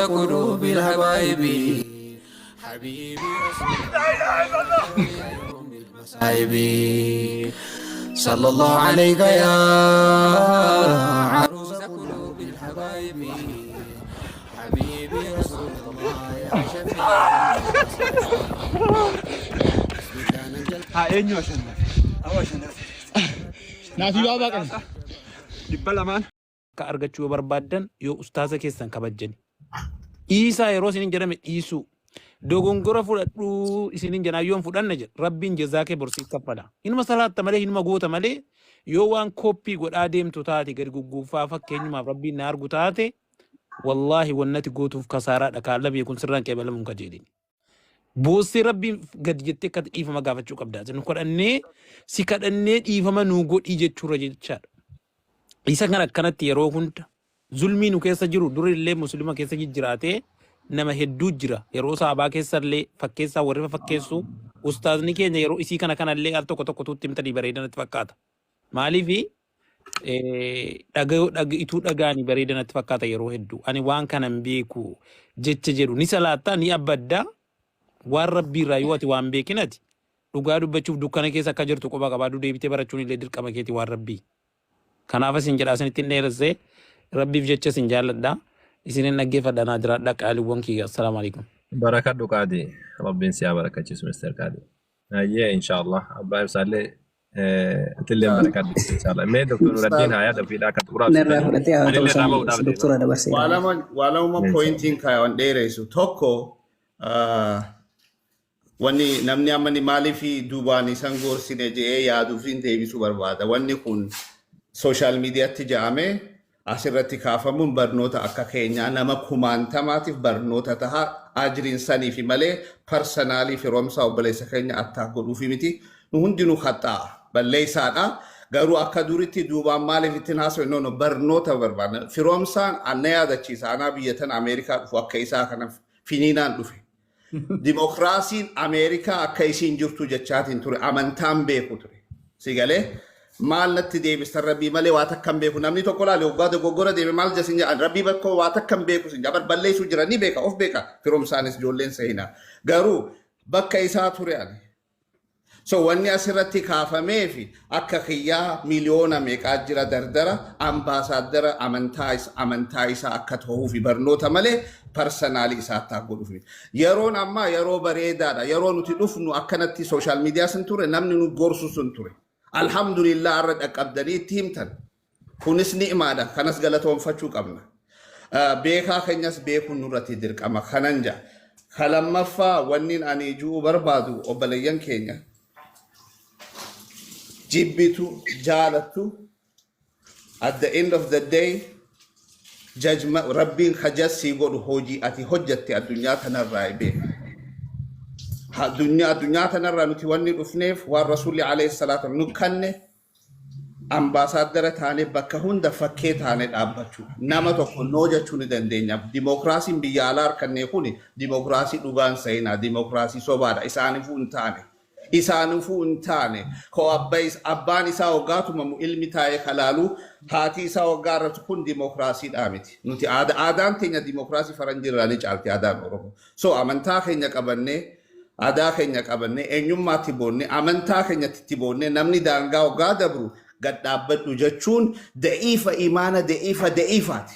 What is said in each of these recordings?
قلوب الحبايب حبيبي لا إله إلا الله يوم المصائب صلى الله عليك يا عروس قلوب الحبايب حبيبي رسول الله يا شفيع eenyu ashannaf naafi baabaa qaba dhibba lamaan ka argachuu yoo barbaadan yoo ustaaza keessan kabajjani Isaa yeroo isinin jedhame dhiisuu dogongora fudhadhu isinin janayyoon fudhanna jedha rabbiin jazaakee borsiif kaffala inuma salaatta malee inuma goota malee yoo waan koppii godhaa deemtu taate gadi gugguufaa fakkeenyumaaf rabbiin na argu taate wallahi wannati gootuuf kasaaraa dhakaalla beekun sirraan qeebalamuun kajeelin Boosii rabbiin gadi jettee akka dhiifama gaafachuu qabdaa. Isin kadhannee si kadhannee dhiifama nuu godhii jechuudha jechaadha. Isa kan akkanatti yeroo hunda zulmii nu keessa jiru durillee muslima keessa jiraatee nama hedduu jira. Yeroo saabaa keessallee fakkeessaa warri fakkeessu ustaazni keenya yeroo isii kanallee al tokko tuutti himtanii bareedanatti fakkaata. Maaliifi ituu dhagaanii bareedanatti fakkaata yeroo hedduu. Ani waan kanan beeku jecha jedhu ni salaataa ni abbaddaa. Waan rabbii irraa yoo ati waan beekinati dhugaa dubbachuuf dukkana keessa akka jirtu qoba qabaaduu deebitee barachuun illee dirqama keeti waan rabbii. Kanaaf isin jedhaa isin ittiin dheeressee rabbiif jecha isin jaalladha. Isinin dhaggeeffadha naa jiraadha qaaliiwwan kiyya. Assalaamu alaikum. Barakadhu qaadi. Rabbiin siyaa barakachiisu Mr. Qaadi. Nayyee inshallah abbaa ibsaallee tillee barakadhu inshallah. Mee Dr. Nuraddiin haa yaada fiidhaa akka xuraatu. Doktora dabarsee. Waalama pointiin kaayaan dheeressu tokko wanni namni ammani maaliifi duubaan isan gorsine jedhee yaaduuf hin deebisuu barbaada. Wanni kun sooshaal miidiyaatti jedhamee asirratti kaafamuun barnoota akka keenyaa nama kumaantamaatiif barnoota tahaa ajiriin sanii fi malee parsanaalii firoomsaa obboleessa keenya attaa godhuufi miti. Nu hundinuu haxaa balleessaadha. Garuu akka duritti duubaan maaliif ittiin haasawaa barnoota barbaada. Firoomsaan anna yaadachiisa. Anaa biyyatan Ameerikaa dhufu akka isaa kana finiinaan dhufe. Dimokiraasiin Ameerikaa akka isiin jirtu jechaatiin ture amantaan beeku ture. Sigalee maal natti deebistan rabbii malee waa takkan beeku namni tokko laale waggaa dogoggora deeme maal jasin jedhan rabbii bakka waa takkan beeku sin jabar balleessuu jira ni beeka of beeka firoomsaanis ijoolleen seenaa garuu bakka isaa ture ani. So wanni asirratti kaafamee fi akka kiyyaa miliyoona meeqaa jira dardara ambaasaadara amantaa isaa akka ta'uu fi barnoota malee parsanaalii isaa akka godhuuf. Yeroon ammaa yeroo bareedaadha. Yeroo nuti dhufnu akkanatti sooshaal miidiyaa sun ture namni nu gorsu sun ture. Alhamdulillah arra dhaqqabdanii itti himtan. Kunis ni'imaadha. Kanas galatoonfachuu qabna. Beekaa keenyas beekuun nurratti dirqama kanan jaa. Kalammaffaa wanni ani ijuu barbaadu obboleeyyan keenya. Jibbitu jaalattu at the end of the day judgment rabbiin hajasii godhu hojii ati hojjatte addunyaa tanarraa beeka. Addunyaa tanarraa nuti wanni dhufneef waan rasuulli alayhi salaatu nu kanne ambaasaadara taanee bakka hunda fakkee taanee dhaabbachuu nama tokko noo jechuu ni dandeenya. Dimokiraasiin biyya alaa harkannee kun dimokiraasii dhugaan seenaa dimokiraasii sobaadha isaaniifuu hin taane. Isaaniifuu hin taane koo abbaan isaa waggaatuma ilmi taa'ee kalaalu haati isaa waggaa irratti kun dimokiraasiidhaa miti. Nuti aadaan keenya dimokiraasii faranjiirraa ni caalti aadaan Oromoo. So amantaa keenya qabannee aadaa keenya qabannee eenyummaatti boonnee amantaa keenyatti itti boonnee namni daangaa waggaa dabru gad dhaabbadhu jechuun da'iifa imaana da'iifaati.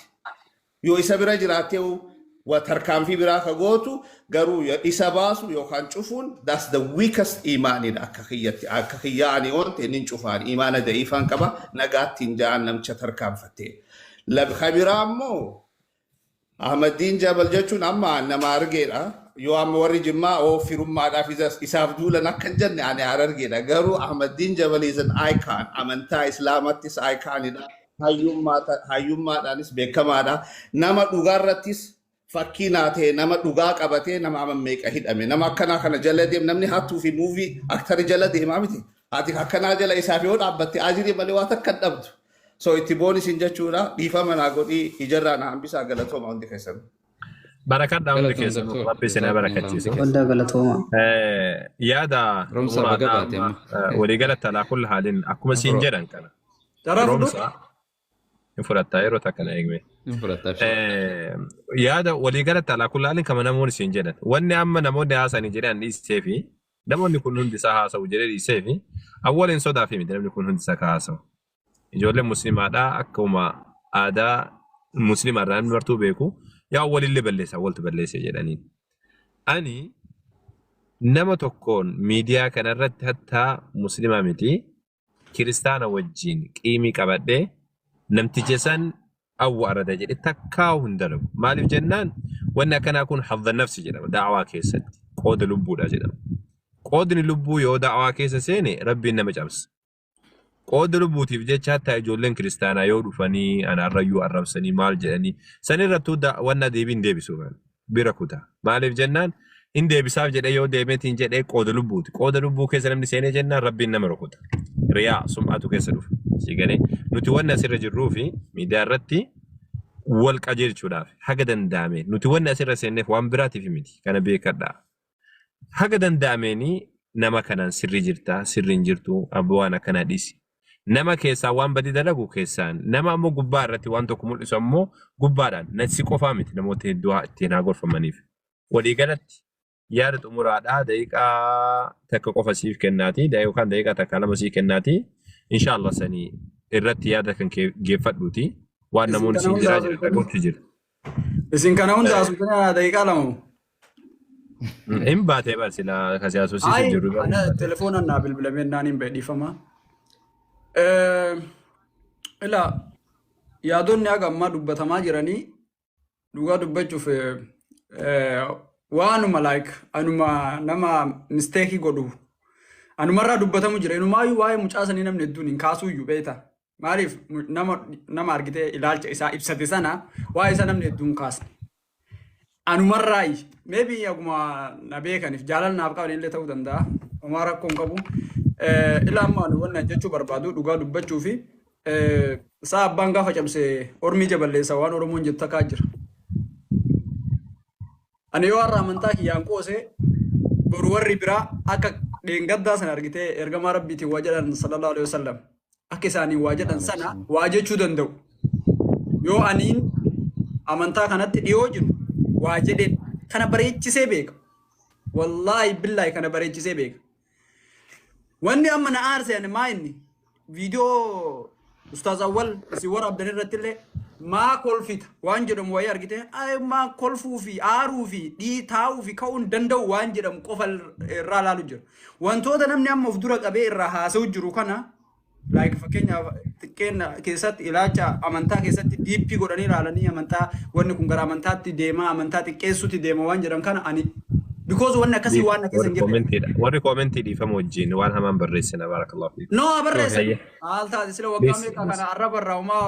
Yoo isa bira jiraatee وتركان في براك غوتو غرو إساباسو يوكان شوفون that's the weakest إيماني أكخياني وانت ننشوفان إيمانا ضعيفان كبا نغات تنجان نمشا تركان فتي لب خبيران مو أحمد دين جبل جاتشون أما نما أرغيرا يو أما وري جمع أو في رمى دافيزاس إساف دولا نكن جن يعني أرغيرا غرو أحمد دين جبل is an icon أمنتا إسلاماتيس icon هايوما دانيس بكمادا نما دوغارتيس fakkiinaatee nama dhugaa qabatee nama ammeeqa hidhame nama akkanaa kana jala deem namni hattuu fi muuvii aktari jala deemaa miti ati akkanaa jala isaaf yoo dhaabbatte ajirii malee waa takka dhabdu so itti boonisin jechuudha dhiifama naa godhii ijarraa na hambisaa galatooma hundi keessan barakadhaa hundi keessan rabbi isin barakachiise hunda galatooma yaada waliigalatti alaa kulli haaliin akkuma siin jedhan kana romsa hin fudhattaa yeroo takka na eegme yaada walii galatti alaa kullaalin kama namoonni siin jedhan wanni amma namoonni haasanii jedhan dhiisee fi namoonni kun hundi isaa haasa'u jedhee dhiisee fi awwaliin sodaa fi miti namni kun hundi isaa haasa'u ijoolleen musliimaadhaa akkuma aadaa musliimaarraa namni martuu beeku yaa walillee balleessa waltu balleesse jedhaniin ani nama tokkoon miidiyaa kanarratti hattaa musliimaa miti kiristaana wajjin qiimii qabadhee namticha san أو أراد جد تكاو هندلو مالي جنان وأنا كان أكون حظ النفس جدا دعوة كيسة قود لبو دا جدا قود لبو يو دعوة كيسة سيني ربي إنما جامس قود لبو تفجأ حتى يجولن كريستانا يو رفاني أنا الرجو الرمسني مال جاني سني رتو دا وأنا ديبين ديبي سوغان بيركوتا مالي جنان إن ديبي ساف جدا يو ديبين جدا قود لبو كيسة نمني سيني جنان ربي إنما ركوتا رياء سمعتو كيسة رف سيغاني نتوانا سر جروفي ميدارتي والقجير شولاف حاجة دندامي نتوانا سر سنف وان براتي في ميدي كان بيكردا حاجة دنداميني نما كان سر جرتا سر جرتو أبوانا كان ديسي نما كيسا وان بدي دلقو كيسان نما مو قبارتي وان تكمل اسمو قبارا نتسيقو فامت نموتي الدعاء تيناغور فمانيف ولي قالت يارد أمورات دايقا تكاقو فسيف كناتي دايقو كان دايقا تكالما سي كناتي إن شاء الله سني الرت يادا كان كيفت بوتي وأنا مون سيدراج تقول تجر. إذن كان هون سكنا دايقا لامو. إم باتة بس لا كسياسو سيسجر. أنا تلفون أنا بالبلمين نانين بدي فما. إلا يادون نياga ما دبّت ما جراني دوغا دبّت في وانو ملاك أنو ما نما مستحي قدو. أنا مرة دبّتها مجرى إنه ما يواي مجاسني نم ندوني كاسو يبيتا ما أعرف نما أرجته إلالج إسا إبسط سنة واي سنة من ندون كاس أنا مرة أي maybe يا جماعة نبيه كان في جالنا نابكا ونيل تاو دندا ومارا كون كابو إلا ما نقولنا جتشو بربادو دوغا دبّتشو في صاحب بانغا فجأة بس أرمي جبل لسه وان أرمون جت كاجر أنا يوارا منتاكي يانكو سه برور ربرا أكا دينغدا سنة أرجته إرجع ربيتي واجد صلى الله عليه وسلم أكيساني واجد سنة واجد شو دندو يو أنين أمانتا كانت ديوجن واجد كان بريء سيبك والله بالله كان بريء سيبك واني أمنا أرسل أنا ما إني فيديو أستاذ أول سوار عبد الرتيلة ما كل فيت وانجرم ويار كده أي ما كل في عارو في دي تاو في كون دندو وانجرم كفل رالا لجر وانتو ده نمني أم مفدورك أبي الرها سوجرو كنا like فكينا كنا كيسات إلاجا أمانتا كيسات دي بي قراني رالني أمانتا وانو كنغرا أمانتا تديما أمانتا تكيسو تديما وانجرم كنا أني because وانا كسي وانا كسي وري كومنتي دي فموجين وانا هم بريسنا بارك الله فيك no بريسنا هالتا دي سلو وقامي كان عرب الرا وما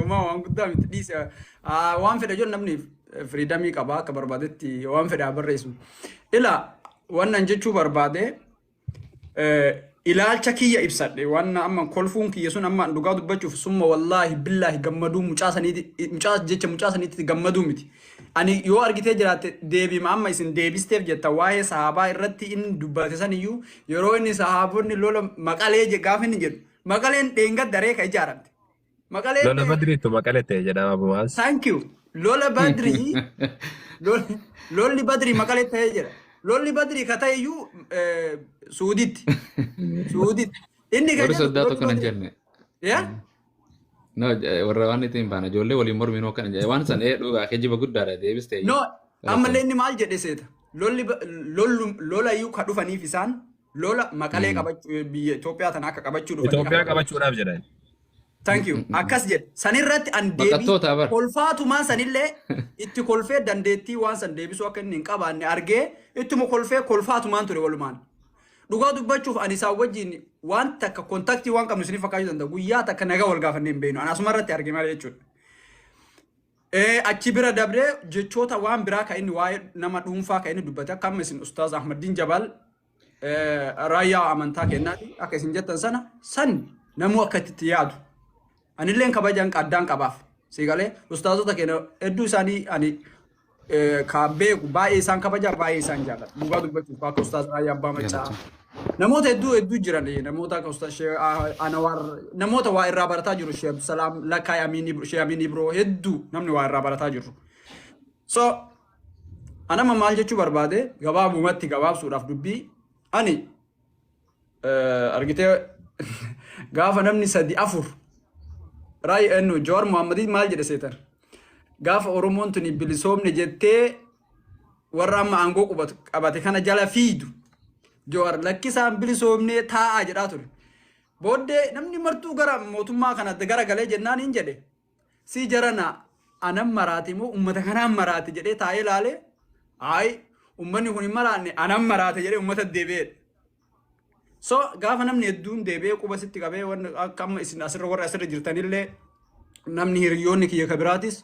وان قدامي تديس وان في رجل نمني فريدامي كبا كبربادتي وان في بريسو إلا وانا نجتشو برباده إلال شكية إبسط وانا أما كلفون كي يسون أما نقعد بتشوف ثم والله بالله جمدوا مجاسني جتش مجاسني تجمدوا متي أني يو أرجع تجرات ديبي ما أما يسن ديبي ستيف جت واهي صحابة الرتي إن دبّت سني يو يرويني صحابوني لولا مقالة جافين جد مقالة تينغ دريك إجارات مقالة لولا بدري تو مقالة تيجي أبو ماس thank you لولا بدري لولا بدري مقالة تيجي لولي بدري كتايو سوديت إني كذا ورسول داتو كنا جرنا يا no warrawanni tin bana jolle wali mor mino kan wan san e do ga keji bagut dara de biste no amma lenni mal jede seta lola yu ka dufani fisan lola makale qabachu bi Ethiopia tan akka qabachu dufani Ethiopia qabachu daf jedhan thank you akas jed sanirratti an debi kolfatu man sanille itti kolfe dandetti wan san debisu akka nin qabanne arge itti mo kolfatu man ture waluman duga dubbachuuf ani saa wajjin waan takka kontaktii waan qabnu isiniif fakkaachuu danda'a guyyaa takka nagaa wal gaafannee hin beeknu anasuma irratti arge malee jechuudha. Achi bira dabree jechoota waan biraa kan inni waa'ee nama dhuunfaa kan inni dubbate akka amma isin Ustaaz Ahmadiin Jabal raayyaa amantaa kennaati akka isin jettan sana san namuu akka itti yaadu anilleen kabajaan qaddaan qabaaf siigalee ustaazota keenya hedduu isaanii ani kan beeku baay'ee isaan kabaja baay'ee isaan jaallata. Dhugaa dubbachuuf akka Ustaaz Raayyaa Abbaa Macaa. Namoota hedduu jiran namoota akka Ustaaz Anawar namoota waa irraa barataa jiru Sheekh Abdusalaam Lakkaay Amiin Ibroo hedduu namni waa irraa barataa jiru. So anama maal jechuu barbaade gabaabumatti gabaabsuudhaaf dubbii ani argitee gaafa namni 3-4 raayii ennu Jawaar Muhammadii maal jedhe seetan gaafa Oromoon tuni bilisoomne jettee warra amma aangoo qabate kana jala fiidu Jawaar lakkisaan bilisoomne taa'aa jedhaa ture. Booddee namni martuu gara mootummaa kanatti gara galee jennaan hin jedhe si jarana anam maraati moo ummata kanaan maraati jedhee taa'ee ilaalee ay ummanni kun hin maraanne anam maraate jedhee ummata deebi'ee. So gaafa namni hedduun deebi'ee quba sitti qabee waan akka amma isin asirra warra asirra jirtanillee namni hiriyoonni kiyya kabiraatis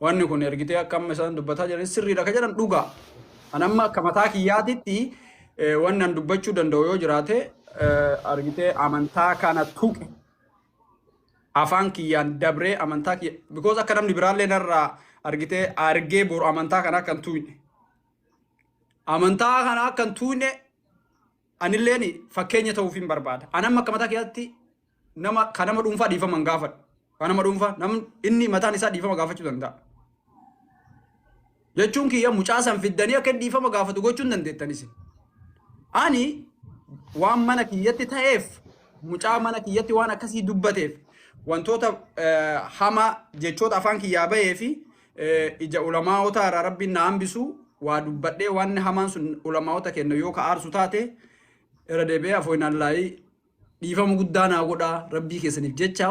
wanni kun ergitee akka amma isaan dubbataa jiran sirriidha ka jedhan dhugaa. Anamma akka mataa kiyyaatitti wanni an dubbachuu danda'u yoo jiraate argitee amantaa kana tuqe afaan kiyyaan dabree amantaa kiyya because akka namni biraallee narraa argitee argee boru amantaa kana akka hin tuqne. Amantaa kana akka hin tuqne anilleen fakkeenya ta'uuf hin barbaada. Anamma akka mataa kiyyaatti nama dhuunfaa dhiifama hin gaafadhu. Nama dhuunfaa inni mataan isaa dhiifama gaafachuu danda'a. Jechuun kiyya mucaa san fiddanii akka dhiifama gaafatu gochuun dandeettanis. Ani waan mana kiyyatti ta'eef mucaa mana kiyyatti waan akkasii dubbateef wantoota hama jechoota afaan kiyyaa bahee fi ija ulamaa'ota irraa rabbiin na hambisu waa dubbadhee waan hamaan sun ulamaa'ota kennu yoo ka aarsu taate irra deebi'ee afooyinaan laayii dhiifama guddaa naa godhaa rabbii keessaniif jecha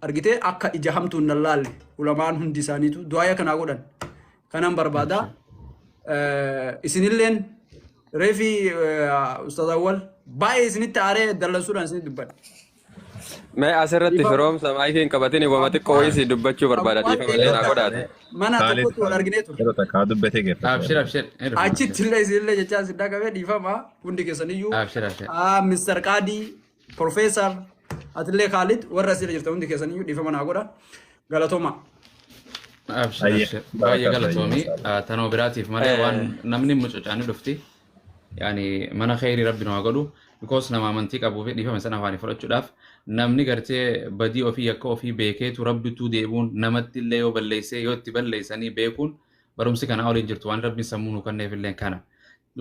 argitee akka ija hamtuun nan laalle ulamaan hundi isaaniitu du'aa kanaa godhan kanan barbaada. Isinilleen reefi Ustaaz Awwal baay'ee isinitti aaree dallansuudhaan isinitti dubbadha. Mee asirratti firoomsa maayitiin qabatini wama xiqqoo wayii dubbachuu barbaada dhiifama illee naa godhaate. Mana tokkotti wal arginee ture. Kaa dubbatee geeffa. Abshir. Achitti illee isinillee jechaa siddaa qabee dhiifama hundi keessaniyyuu. Abshir. Mr. Qaadii, Profeesar, atillee Khalid warra asirra jirtan hundi keessaniyyuu dhiifama naa godha. Galatooma. Abshir. Baay'ee galatoomii tanoo biraatiif malee waan namni mucucaanii dhufti. Yani mana khayrii rabbi nu haa godhu because nama amantii qabuu fi dhiifama sana afaanii fudhachuudhaaf namni gartee badii ofii akka ofii beekeetu rabbitu deebuun namatti illee yoo balleessee yoo itti balleessanii beekuun barumsi kana waliin jirtu waan rabbiin sammuu nu kenneef illee kana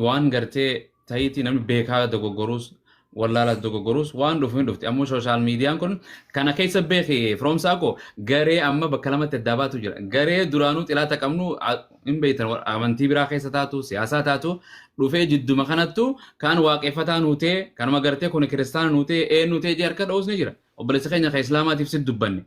waan gartee ta'iitii namni beekaa dogoggoruus wallaala dogoggoruus waan dhufuun dhufti ammoo sooshaal miidiyaan kun kana keessa beekee firoomsaa koo garee amma bakka lamatti adda baatu jira garee duraanuu xilaata qabnu hin beektan amantii biraa keessa taatu siyaasaa taatu dhufee jidduma kanattu kan waaqeffataa nuutee kanuma gartee kun kiristaana nuutee nuutee jee harka dha'uus ni jira obboleessa keenya ka islaamaatiif sit dubbanne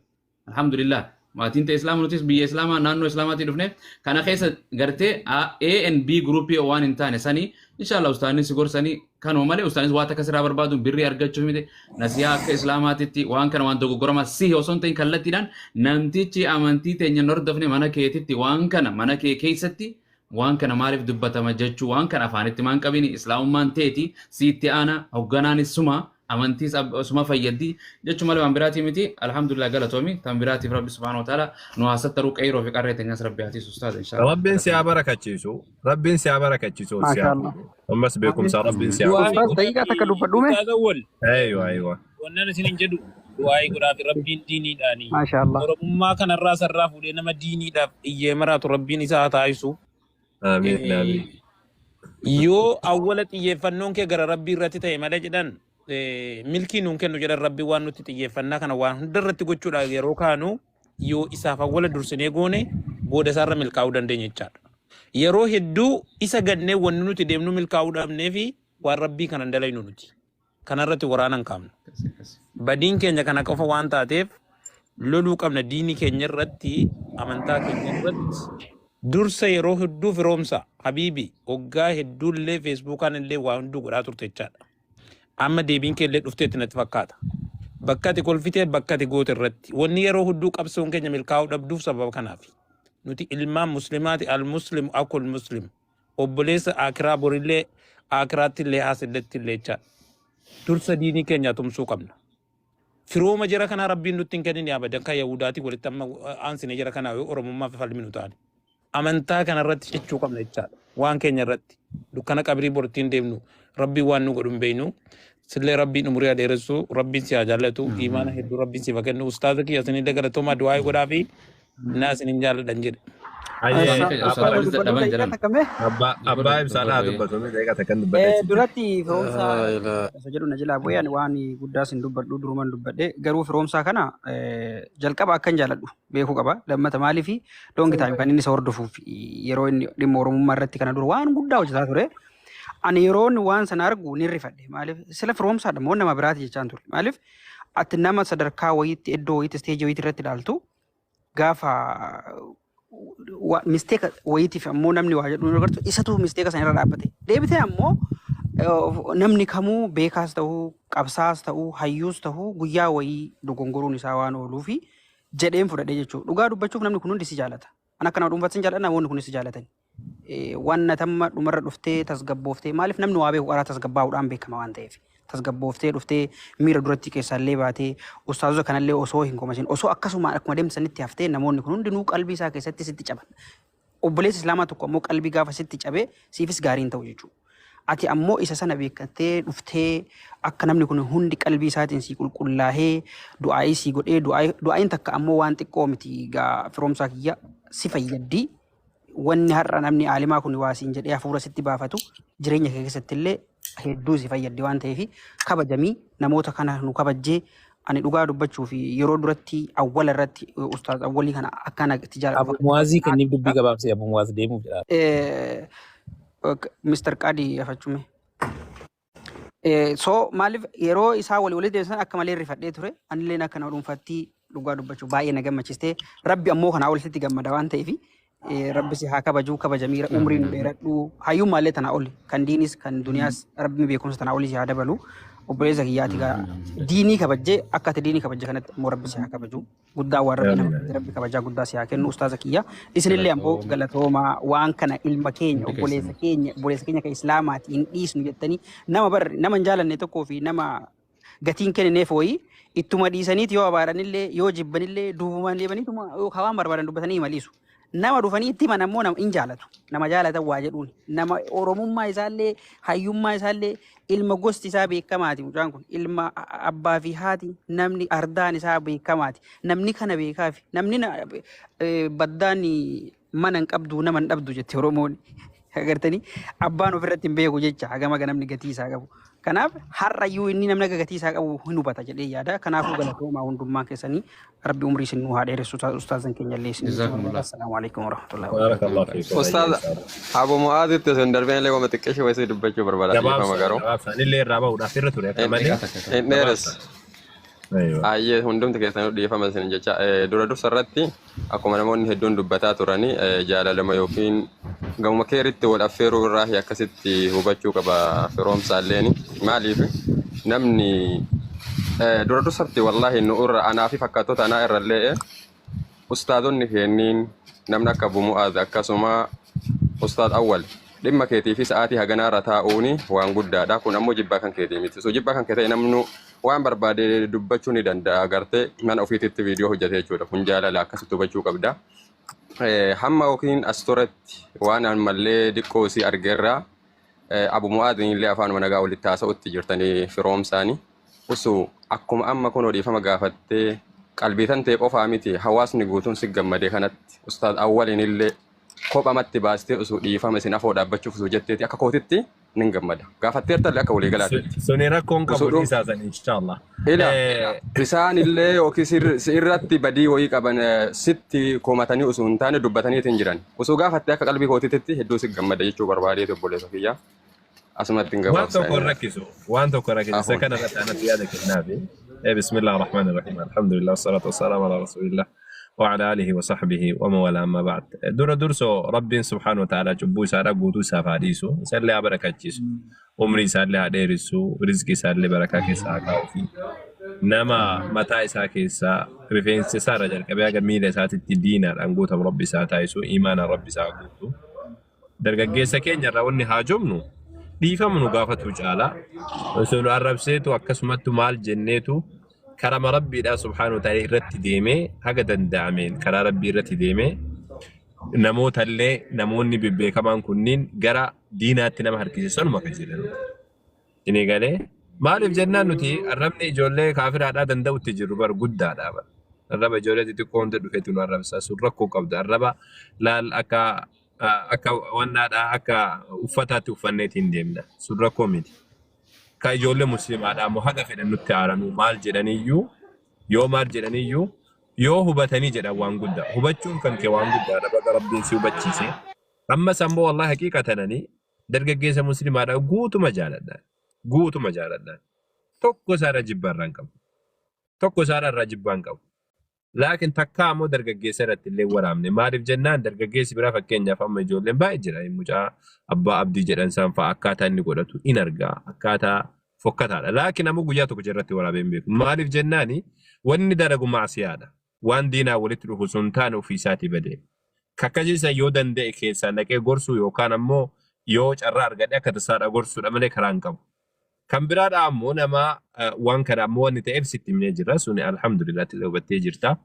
alhamdulillah maatiin ta'e islaama nutis biyya islaamaa naannoo islaamaatii dhufne kana keessa gartee A and B groupii waan hin taane sanii inshallah ustaanis si gorsanii kanuma malee ustaanis waan akka siraa barbaadu birrii argachuuf miti nasihaa akka islaamaatitti waan kana waan dogoggorama si osoo hin ta'in kallattiidhaan namtichi amantii teenya hordofne mana keetitti waan kana mana kee keessatti waan kana maaliif dubbatama jechuu waan kana afaanitti maan qabini islaamummaan teeti siitti aana hogganaanis suma amantiis suma fayyaddi jechuu malee waan biraatii miti alhamdulillah galatoomi tan biraatiif rabbi subhaanahu wa ta'ala nu haasattaru qeyroo fi qarree teenyas rabbi haatiis ustaaz inshallah Rabbiin si haa barakachiisu ammas beekumsa rabbiin si haa Ustaz daqiiqaa takka dubbadhume. aywa Wannan isinin jedhu du'aayii godhaaf rabbiin diiniidhaani. Maashaallah. Oromummaa kanarraa sarraa fuudhee nama diiniidhaaf iyyee maraatu rabbiin isaa haa taa'isu. amiin Yoo awwala xiyyeeffannoon kee gara rabbii irratti ta'e malee jedhan milkii nuun kennu jedhan rabbii waan nuti xiyyeeffannaa kana waan hunda irratti gochuudhaaf yeroo kaanu yoo isaaf awwala dursinee goone booda isaarra milkaa'uu dandeenya jechaadha. Yeroo hedduu isa gannee wanni nuti deemnu milkaa'uu dhabnee fi waan rabbii kana dalaynu nuti. Kanarratti waraana hin qabnu. Badiin keenya kana qofa waan taateef loluu qabna diinii keenya irratti amantaa keenya irratti dursa yeroo hedduu firoomsa habiibi waggaa hedduullee feesbuukaan illee waa hunduu godhaa turte jechaadha. Amma deebiin kee illee dhufteetti natti fakkaata. Bakka ati kolfitee bakka ati goote irratti wanni yeroo hedduu qabsoon keenya milkaa'uu dhabduuf sababa kanaaf. Nuti ilmaan muslimaati al-muslim akul muslim obboleessa akiraa borillee akiraatti illee haasilletti illee jechaadha. Dursa diinii keenya tumsuu qabna. Firooma jira kanaa rabbiin nutti hin kennin abadan kan Yahudaati walitti amma aansine jira kanaa yoo Oromummaa fi falminu ta'ani. amantaa kana irratti cichuu qabna jechaadha. Waan keenya irratti dukkana qabrii bortiin deemnu rabbii waan nu godhu hin beeknu. Sillee rabbiin umurii adeeressu rabbiin si haa jaallatu imaana hedduu rabbiin si haa kennu ustaaza kiyya isinillee galatoomaa du'aa godhaa fi naa isinin jaalladhan jedhe. Abbaa ibsaadhaa dubbatu eegata kan dubbate. Duratti firoomsaa jedhu na jalaa bu'ee waan guddaa sin dubbadhu duruman dubbadhe garuu firoomsaa kana jalqaba akkan jaalladhu beekuu qaba. Lammata maaliif doongi taa'im kan inni isa hordofuuf yeroo inni dhimma oromummaa irratti kana dura waan guddaa hojjetaa ture. Ani yeroo inni waan sana argu ni rifadhe maaliif sila firoomsaadha moo nama biraati jechaan ture maaliif ati nama sadarkaa wayiitti iddoo wayiitti isteejii wayiitti irratti ilaaltu gaafa misteeka wayiitiif ammoo namni waa jedhu agartu isatu misteeka sana irra dhaabbate deebitee ammoo namni kamuu beekaas ta'uu qabsaas ta'uu hayyuus ta'uu guyyaa wayii dogongoruun isaa waan ooluufi jedheen fudhadhe jechuudha. Dhugaa dubbachuuf namni kun hundi si jaalata. An akka nama dhuunfatsin jaalladha namoonni kunis si jaalatan. Wanna tamma dhumarra dhuftee tasgabbooftee maaliif namni waa beeku qaraa tasgabbaa'uudhaan beekama waan ta'eef. Tasgabbooftee dhuftee miira duratti keessaallee baatee ustaazota kanallee osoo hin komasin osoo akkasuma akkuma deemsanitti haftee namoonni kun hundinuu qalbii isaa keessatti sitti caban. Obboleessi islaamaa tokko ammoo qalbii gaafa sitti cabee siifis gaariin ta'u jechuudha. Ati ammoo isa sana beekattee dhuftee akka namni kun hundi qalbii isaatiin si qulqullaahee du'aayii si godhee du'aayiin takka ammoo waan xiqqoo miti gaa firoomsaa kiyya si fayyaddi. Wanni har'a namni aalimaa kun waasiin jedhee hafuura sitti baafatu jireenya keessatti illee hedduu si fayyaddi waan ta'eef kabajamii namoota kana nu kabajjee ani dhugaa dubbachuu fi yeroo duratti awwala irratti ustaaz awwalii kana akkana itti jaalladhu. Abu Muwaazii kenniif dubbii gabaabsee Abu Muwaazii deemuuf jedha. Mr. Qadi afachume. So maaliif yeroo isaa walii deebisan akka malee rifadhee ture anillee akka nama dhuunfaatti dhugaa dubbachuu baay'ee na gammachiiste rabbi ammoo kanaa walitti gammada waan ta'eef rabbi si haa kabajuu kabajamii umrii nu dheeradhu hayyummaallee tanaa oli kan diinis kan duniyaas rabbi beekumsa tanaa oli si haa dabalu obboleessa kiyyaati gaa diinii kabajjee akka ati diinii kabajje kanatti ammoo rabbi si haa kabaju guddaa waan rabbi kabajaa guddaa si haa kennu ustaaza kiyya isinillee ammoo galatoomaa waan kana ilma keenya obboleessa keenya kan islaamaati hin dhiisnu jettanii nama hin jaalanne tokkoo fi nama gatiin kennineef wayii ittuma dhiisaniiti yoo abaaranillee yoo jibbanillee duubumaan deebaniituma hawaan barbaadan dubbatanii maliisu. Nama dhufanii itti himan ammoo nama hin jaalatu. Nama jaalatan waa jedhuun. Nama oromummaa isaallee hayyummaa isaallee ilma gosti isaa beekamaati mucaan kun. Ilma abbaa fi haati namni ardaan isaa beekamaati. Namni kana beekaafi. Namni baddaan mana hin qabdu nama hin dhabdu jette Oromoon. Agartanii abbaan ofirratti hin beeku jecha hagama namni gatii isaa qabu. Kanaaf har'ayyuu inni namni gatii isaa qabu hin hubata jedhee yaada. Kanaafuu galatoomaa hundummaa keessanii rabbi umrii isin nuu haa dheeressu ustaazan keenya illee isin. Assalaamu alaikum warahmatullahi wabarakatuh. Ustaaz Abu Mu'aadhitti osoo hin darbeen illee wama xiqqeeshee wayisii dubbachuu barbaada. Gabaabsaan illee irraa bahuudhaaf irra ture akka malee. Hin dheeres. Ayyee hundumti keessanuu dhiifama isin jecha dura dursa irratti akkuma namoonni hedduun dubbataa turanii jaalalama yookiin gamuma keeritti wal affeeruu irraa akkasitti hubachuu qaba firoomsaalleen maaliif namni dura dursatti wallaahi nu irra anaa fi fakkaatota anaa irrallee ustaadonni kenniin namni akka Abu Mu'aadh akkasuma ustaad awwal dhimma keetii fi sa'aatii haganaa irra taa'uuni waan guddaadha kun ammoo jibbaa kan keetii miti so jibbaa kan keetii namnu waan barbaade dubbachuu ni danda'a agartee mana ofiititti viidiyoo hojjete jechuudha kun jaalala akkasitti hubachuu qabda hamma yookiin asturatti waan ammallee diqqoo si argeerraa Abu Mu'aadhin illee afaanuma nagaa walitti haasa'utti jirtanii firoomsaanii usuu akkuma amma kun odeeffama gaafattee qalbiitan ta'e qofaa miti hawaasni guutuun si gammadee kanatti ustaad awwaliin illee kophamatti baastee usuu dhiifama isin afoo dhaabbachuuf usuu jetteeti akka kootitti nin gammada gaafatteertallee akka walii galaatti suni rakkoon qabu isaasan inshallah isaan illee yookiin irratti badii wayii qaban sitti komatanii usuu hin taane dubbataniitiin jiran usuu gaafattee akka qalbii kootitti hedduu si gammada jechuu barbaadee obboleessa kiyya asumatti hin gabaabsa waan tokko rakkisu isa kana irratti anatti yaada kennaafi bismillahir rahmanir rahim alhamdulillah wassalatu wassalamu ala rasulillah وعلى آله وصحبه ومن والاه أما بعد درسو رب سبحانه وتعالى جبو سارا قوتو سافاديسو سالي بركة جيسو عمري سالي هديرسو رزقي سالي بركة كيسا كاوفي نما متى إسا كيسا رفين سارا جرك بياغا ميلة ساتي الدين الأنقوتا ربي ساتايسو إيمان ربي ساقوتو درقا جيسا كين جراوني هاجمنو ديفا منو قافتو جالا وسنو الربسيتو أكسمتو مال جنيتو كرم ربي لا سبحانه وتعالى رتي ديمه هكذا دندعمين كرم ربي رتي ديمه namootallee namoonni bebbeekamaan kunniin gara diinaatti nama harkisisan maka jiran. Inni galee maaliif jennaan nuti arrabni ijoollee kaafiraadhaa danda'utti jirru bar guddaadha bar. Arraba ijoollee xixiqqoo hunda dhufeetu nu arrabsaa sun rakkoo qabda. Arraba laal akka wannaadhaa akka uffataatti uffanneetiin deemna sun rakkoo miti. Ka ijoollee musliimaadhaa immoo haga fedhan nutti aaranuu maal jedhaniyyuu yoo hubatanii jedhan waan guddaa. Hubachuun kan kee waan guddaadha baga rabbiin si hubachiise. Ammas ammoo wallahi haqiiqatananii dargaggeessa musliimaadhaa guutuma jaaladhaan. Tokko isaarra jibbaarraan qabu. Tokko isaarra jibbaan qabu. Laakiin takkaa ammoo dargaggeessa irratti illee waraabne. Maaliif jennaan dargaggeessi biraa fakkeenyaaf amma ijoolleen baay'ee jira. Mucaa abbaa abdii jedhan isaan fa'a akkaataa inni godhatu in argaa. Akkaataa fokkataadha. Laakiin ammoo guyyaa tokko irratti waraabee hin beeku. Maaliif jennaani wanni dalagu maasiyaadha. Waan diinaa walitti dhufu sun taane ofiisaatii badee. Kakkasiisa yoo danda'e keessaa naqee gorsuu yookaan ammoo yoo carraa argadhe akka tasaadha gorsuudha malee karaa hin qabu. Kan biraadha ammoo nama waan kana ammoo wanni ta'eef sitti himee jira suni alhamdulillah itti hubattee jirta.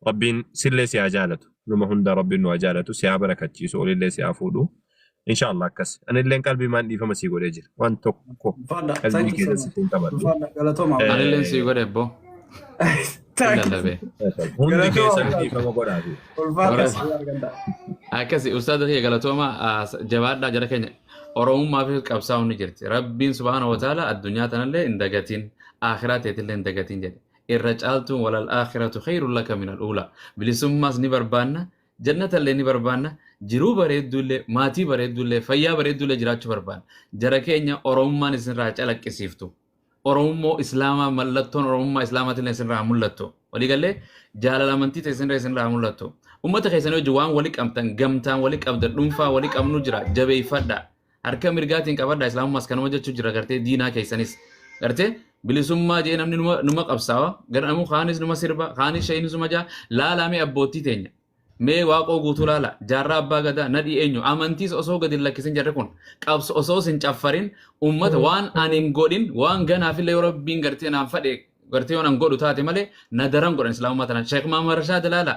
Rabbiin sillee si haa jaalatu. Numa hunda rabbiin nu haa jaalatu si haa barakachiisu olillee si haa fuudhu. Inshallah akkas. Anillee qalbii maan dhiifama si godhee jira. Waan tokko qalbii keessa sitti hin qabatu. Anillee si godhe boo. Hundi keessa dhiifama godhaafi. Akkasi ustaadha kiyya galatooma jabaadhaa jara keenya oromummaa fi qabsaa'uun ni jirti. Rabbiin subhaanahu wa ta'ala addunyaa tanallee hin dagatiin akhiraa teetillee hin dagatiin jedhe. Irra caaltuun walal akhiratu khayrun laka min al-ula. Bilisummaas ni barbaanna, jannatallee ni barbaanna, jiruu bareedduullee, maatii bareedduullee, fayyaa bareedduullee jiraachuu barbaanna. Jara keenya oromummaan isinirraa calaqqisiiftu. Oromummoo Islaamaa mallattoon oromummaa Islaamaatiin isinirraa mul'attu. Waliigallee jaalala amantii isinirraa mul'attu. Uummata keessanii hojii waan walii qabdan gamtaan walii qabdan dhuunfaa walii qabnu jira jabeeffadha. Harka mirgaatiin qabadha Islaamummaas kanuma jechuu jira gartee diinaa keessanis. Gartee bilisummaa jee namni numa qabsaawa. Gara namuu kaanis numa sirba kaanis shayinis numa jaa laalamee abbootii teenya. Mee waaqoo guutuu laala jaarraa abbaa gadaa nadhii eenyu amantiis osoo gadi lakkisin jarri kun qabsu osoo sin caffarin uummata waan ani hin godhin waan ganaafillee yoo rabbiin gartee naan fadhe gartee yoo nan godhu taate malee na daran godhan Islaamummaa tanaan Sheekh Maamar Rashaad laala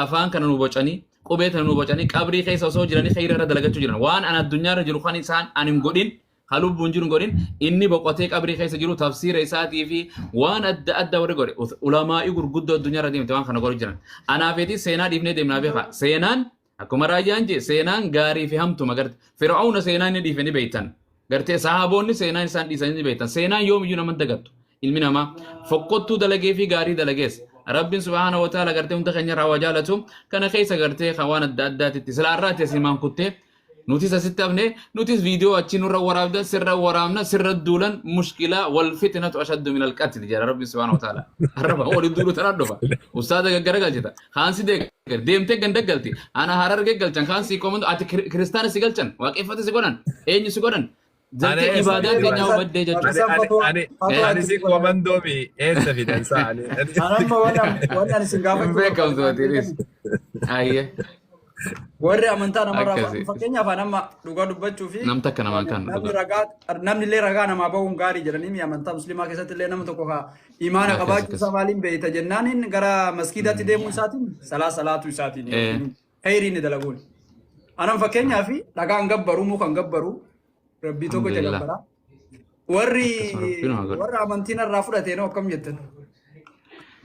afaan kana nu bocanii qubee kana nu bocanii qabrii keessa osoo jiranii khayra irra dalagachuu jiran waan an addunyaarra jiru kan isaan ani hin godhin halubbuun jiru godhin inni boqotee qabrii keessa jiru tafsiira isaatii fi waan adda adda warri godhe ulamaa'ii gurguddoo addunyaarra deemte waan kana godhu jiran anaafeeti seenaa dhiifnee deemnaa beekaa seenaan akkuma raayyaan jee seenaan gaarii fi hamtu magarte fir'auna seenaa inni dhiife ni beektan gartee sahaboonni seenaan isaan dhiisanii ni beektan seenaan yoomiyyuu nama dagattu ilmi namaa fokkottuu dalagee fi gaarii dalagees rabbiin subhaanahu wa ta'ala gartee hunda keenya irraa wajaalatu kana keessa gartee waan adda addaatitti sila irraatti asimaan kuttee nutis asitti hafne nutis viidiyoo achi nurra waraabda sirra waraabna sirra duulan mushkilaa wal fitnatu ashaddu min alqatl jara rabbi subhanahu wa ta'ala haraba wali duulu tan addofa ustaada gaggara galchita khaansi deemte gandaggalti ana harar geggalchan khaansi komando ati kristaana si galchan waaqeffate si godhan eenyu si godhan zalke ibadaa keenya ubadde jechuudha ani si komando mi eessa fidan saani anamma wannan sin gaafa beekamtu atiris ayye warri amantaa namarraa fakkeenyaaf nama dhugaa dubbachuu fi nam takka namaan kan namni illee ragaa namaa bahuun gaarii jedhanii mi amantaa musliimaa keessatti illee nama tokko imaana qabaachuu isaa maaliin beeyta jennaaniin gara maskiidaatti deemuu isaatiin salaatu isaatiin khayriin dalaguun anan fakkeenyaaf dhagaan gabbaru mukan gabbaru rabbii tokko jalabbara warri amantiin irraa fudhatee noo akkam jettan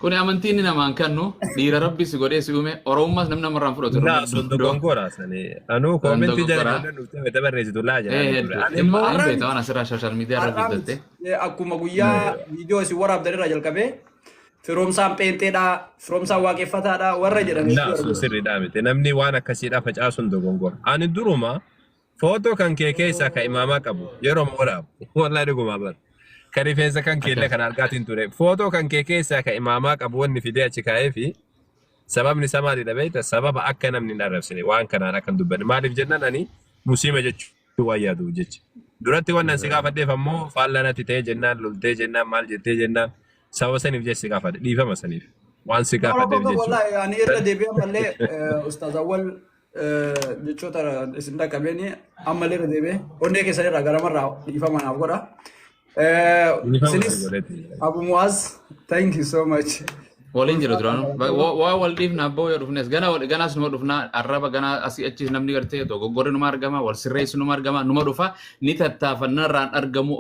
Kuni amantiin namaan kannu dhiira rabbi si godhee si uume oromummaas namni namarraan fudhatu. Naa sun dogongoraa sanii anuu koomentii jala dhuftee meta barreessitu laa jedhaa. Immoo hin beekta waan asirraa sooshaal miidiyaa irra guddatte. Akkuma guyyaa viidiyoo isin waraabdan irraa jalqabee firoomsaan pheenxeedhaa firoomsaan waaqeffataadhaa warra jedhan. Naa sun sirriidhaa miti namni waan akkasiidhaa facaasuun dogongora. Ani duruma footoo kan kee keessaa ka imaamaa qabu yeroo waraabu wallaahi dhugumaa bara. Kan rifeensa kan keelle kan argaatiin ture footoo kan kee keessaa ka imaamaa qabu wanni fidee achi kaa'ee fi sababni isaa maalidha beekta sababa akka namni hin arrabsine waan kanaan akka hin dubbanne maaliif jennaan ani musiima jechuu waan yaadu jecha duratti wannan si gaafadheef ammoo faallanatti ta'ee jennaan loltee jennaan maal jettee jennaan sababa saniif jecha si gaafadhe dhiifama saniif waan si gaafadheef jechuudha. Wallaahi ani irra deebi'an mallee ustaazawwal jechoota isin dhaqqabeeni ammallee irra deebi'ee onnee keessan irraa garamarraa dhiifama naaf godha. Sinis Abu Muaz, thank you so much. ولين جلو درانو والديف نابو يرفنس غنا سنو دفنا الربا غنا اسي اتش نمني غرتي دو غوري نمار غما والسريس نمار غما نمر دفا نيتتا فنران ارغمو